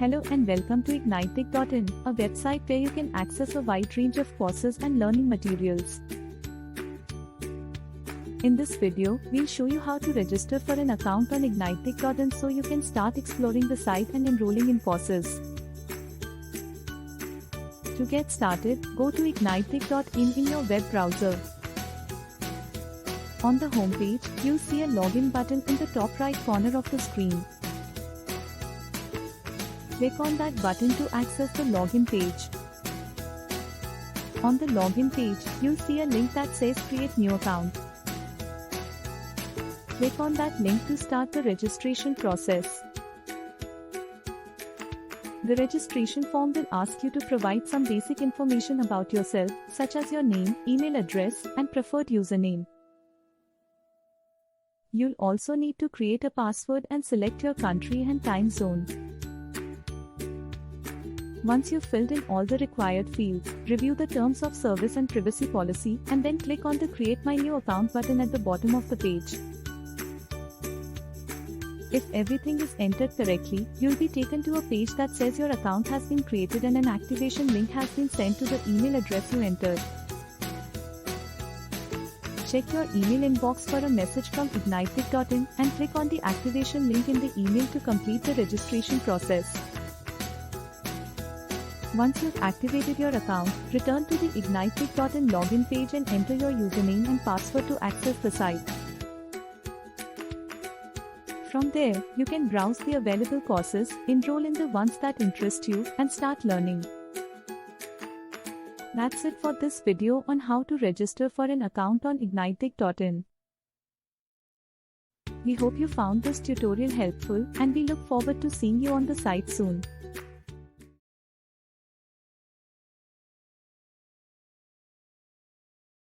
Hello and welcome to Ignitic.in, a website where you can access a wide range of courses and learning materials. In this video, we'll show you how to register for an account on Ignitic.in so you can start exploring the site and enrolling in courses. To get started, go to Ignitic.in in your web browser. On the homepage, you'll see a login button in the top right corner of the screen. Click on that button to access the login page. On the login page, you'll see a link that says Create New Account. Click on that link to start the registration process. The registration form will ask you to provide some basic information about yourself, such as your name, email address, and preferred username. You'll also need to create a password and select your country and time zone. Once you've filled in all the required fields, review the Terms of Service and Privacy Policy, and then click on the Create My New Account button at the bottom of the page. If everything is entered correctly, you'll be taken to a page that says your account has been created and an activation link has been sent to the email address you entered. Check your email inbox for a message from Ignitic.in and click on the activation link in the email to complete the registration process. Once you've activated your account, return to the Ignitic.in login page and enter your username and password to access the site. From there, you can browse the available courses, enroll in the ones that interest you, and start learning. That's it for this video on how to register for an account on Ignitic.in. We hope you found this tutorial helpful, and we look forward to seeing you on the site soon.